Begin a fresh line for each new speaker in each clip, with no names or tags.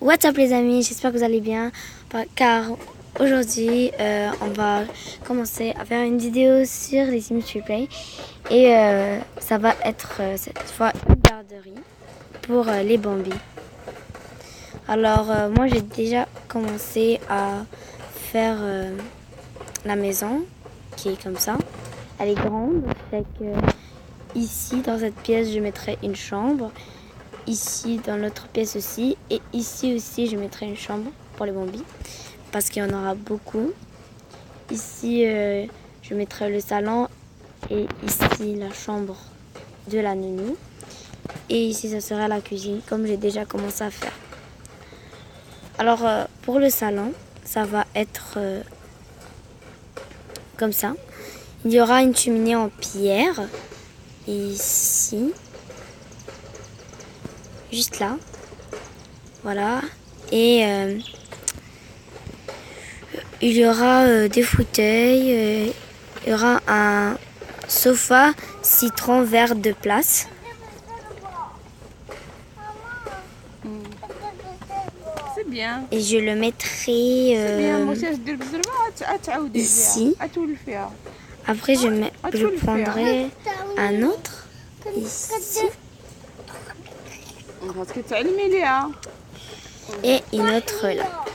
What's up les amis, j'espère que vous allez bien car aujourd'hui on va commencer à faire une vidéo sur les Sims Replay et ça va être cette fois une garderie pour les Bambis. Alors moi j'ai déjà commencé à faire la maison qui est comme ça. Elle est grande, fait que ici dans cette pièce je mettrai une chambre. Ici dans l'autre pièce aussi, et ici aussi je mettrai une chambre pour les Bambis parce qu'il y en aura beaucoup. Ici je mettrai le salon et ici la chambre de la nounou, et ici ça sera la cuisine comme j'ai déjà commencé à faire. Alors pour le salon ça va être comme ça. Il y aura une cheminée en pierre ici, juste là, voilà, et il y aura des fauteuils, il y aura un sofa citron vert de place.
C'est bien.
Et je le mettrai ici. Après je prendrai un autre ici. Et une autre là.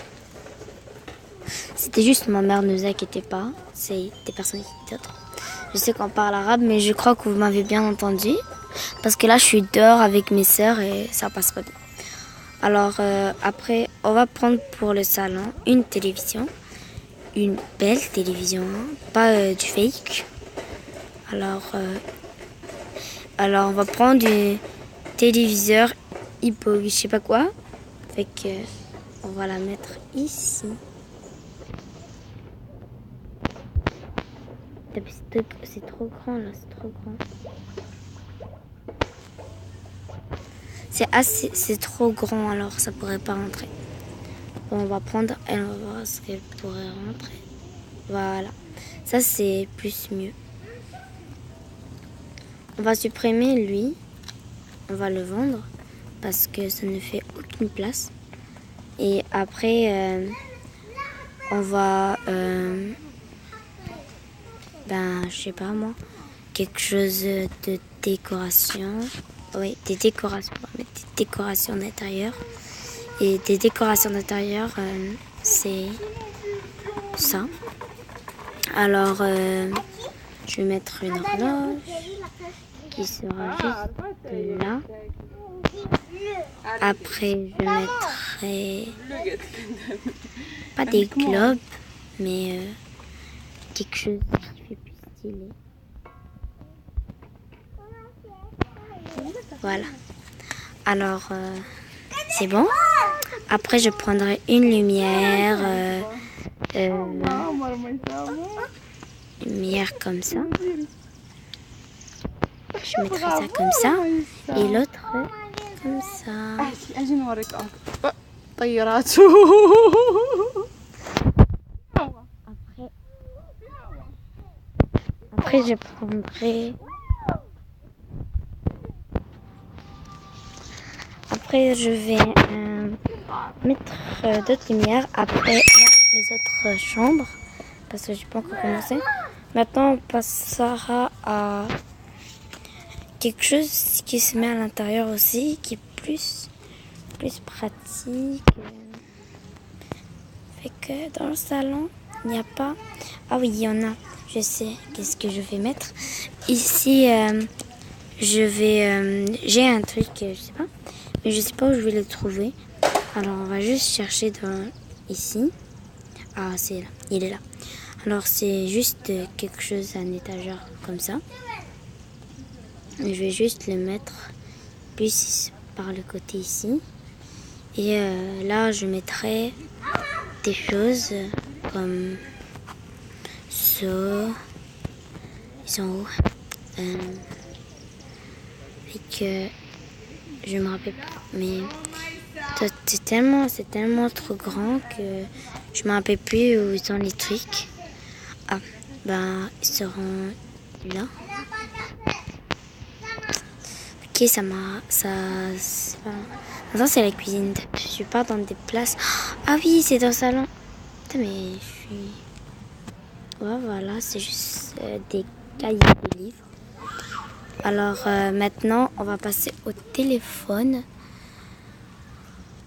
C'était juste ma mère, ne vous inquiétez pas. C'est des personnes d'autres. Je sais qu'on parle arabe, mais je crois que vous m'avez bien entendu. Parce que là, je suis dehors avec mes sœurs et ça passe pas bien. Alors, après, on va prendre pour le salon une télévision. Une belle télévision, pas du fake. Alors, on va prendre un téléviseur Hippo, je sais pas quoi. Fait que on va la mettre ici. C'est trop grand là, c'est trop grand. C'est trop grand, alors ça pourrait pas rentrer. Bon, on va prendre, elle, on va voir ce qu'elle pourrait rentrer. Voilà, ça c'est plus mieux. On va supprimer lui, on va le vendre parce que ça ne fait aucune place. Et après, on va, je sais pas moi, quelque chose de décoration. Oui, des décorations. On va mettre des décorations d'intérieur. Et des décorations d'intérieur, c'est ça. Alors, je vais mettre une horloge qui sera juste là. Après, je mettrai pas des globes, mais quelque chose qui fait plus stylé. Voilà. Alors, c'est bon. Après, je prendrai une lumière, comme ça. Je mettrai ça comme ça. Et l'autre comme ça. Après je prendrai... Après, je vais mettre d'autres lumières. Après, là, les autres chambres. Parce que j'ai pas encore commencé. Maintenant, on passera à quelque chose qui se met à l'intérieur aussi. Qui est plus pratique. Fait que dans le salon, il n'y a pas... Ah oui, il y en a. Je sais qu'est-ce que je vais mettre. Ici, j'ai un truc, je sais pas. Mais je sais pas où je vais le trouver. Alors on va juste chercher ici. Ah, c'est là, il est là. Alors c'est juste quelque chose à une étagère comme ça. Et je vais juste le mettre plus par le côté ici. Et là je mettrai des choses comme ça. Ils sont où? Et que je me rappelle pas, mais c'est tellement trop grand que je me rappelle plus où sont les trucs. Ah, ils seront là. Ok, Ça, c'est la cuisine. Je suis pas dans des places. Ah oui, c'est dans le salon. Putain, mais je suis... Ouais, voilà, c'est juste des cahiers de livres. Alors maintenant, on va passer au téléphone.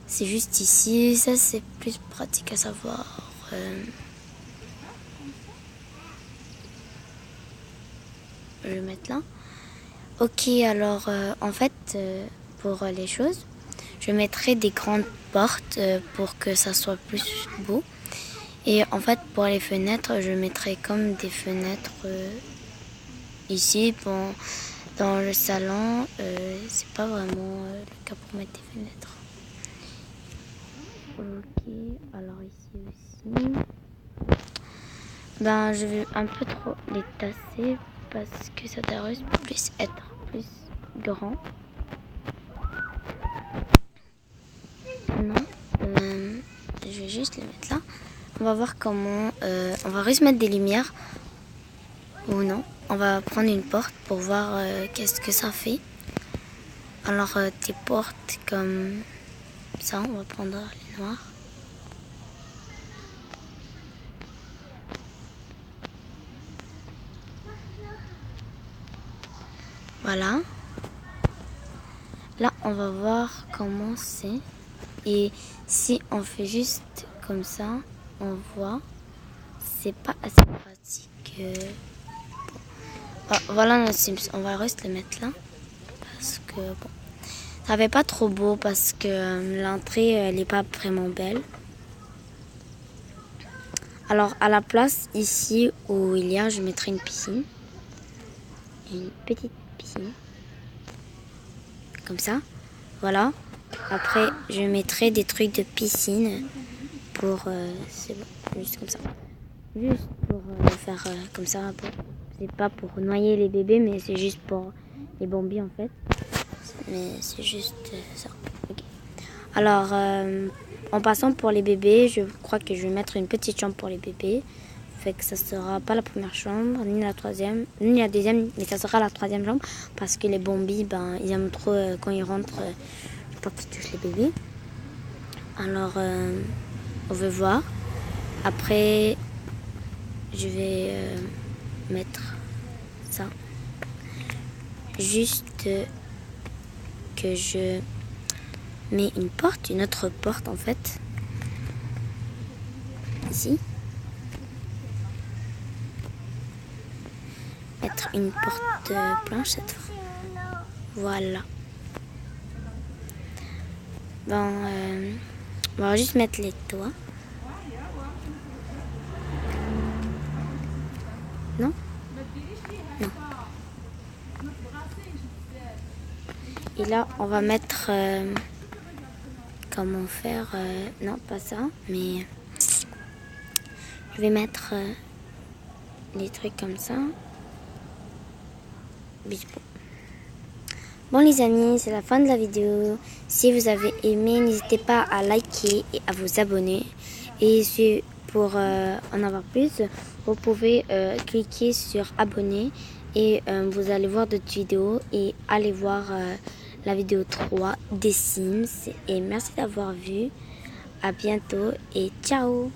C'est juste ici. Ça, c'est plus pratique à savoir. Je vais mettre là. Ok, alors en fait, pour les choses, je mettrai des grandes portes pour que ça soit plus beau. Et en fait, pour les fenêtres, je mettrai comme des fenêtres ici. Bon, dans le salon, c'est pas vraiment le cas pour mettre des fenêtres. Ok, alors ici aussi. Ben, je vais un peu trop les tasser parce que ça devrait plus être plus grand. Non, je vais juste les mettre là. On va voir comment... on va juste mettre des lumières. Ou non. On va prendre une porte pour voir qu'est-ce que ça fait. Alors, des portes comme ça. On va prendre les noires. Voilà. Là, on va voir comment c'est. Et si on fait juste comme ça, on voit, c'est pas assez pratique. Voilà notre Sims. On va juste le mettre là. Parce que, bon, ça fait pas trop beau parce que l'entrée, elle n'est pas vraiment belle. Alors, à la place, ici où il y a, je mettrai une piscine. Une petite piscine. Comme ça. Voilà. Après, je mettrai des trucs de piscine pour... c'est bon, juste comme ça. Juste pour faire comme ça. C'est pas pour noyer les bébés, mais c'est juste pour les bambis en fait. Mais c'est juste ça. Okay. Alors, en passant pour les bébés, je crois que je vais mettre une petite chambre pour les bébés. Fait que ça sera pas la première chambre, ni la troisième, ni la deuxième, mais ça sera la troisième chambre. Parce que les bambis, ben, ils aiment trop quand ils rentrent, pas qu'ils touchent les bébés. Alors, on va voir. Après, je vais mettre ça. Juste que je mets une porte, une autre porte en fait. Ici. Mettre une porte blanche cette fois. Voilà. Bon, on va juste mettre les toits. Non? Non. Et là, on va mettre... comment faire... non, pas ça, mais... je vais mettre les trucs comme ça. Bon les amis, c'est la fin de la vidéo. Si vous avez aimé, n'hésitez pas à liker et à vous abonner. Et pour en avoir plus, vous pouvez cliquer sur abonner et vous allez voir d'autres vidéos et allez voir la vidéo 3 des Sims. Et merci d'avoir vu. À bientôt et ciao.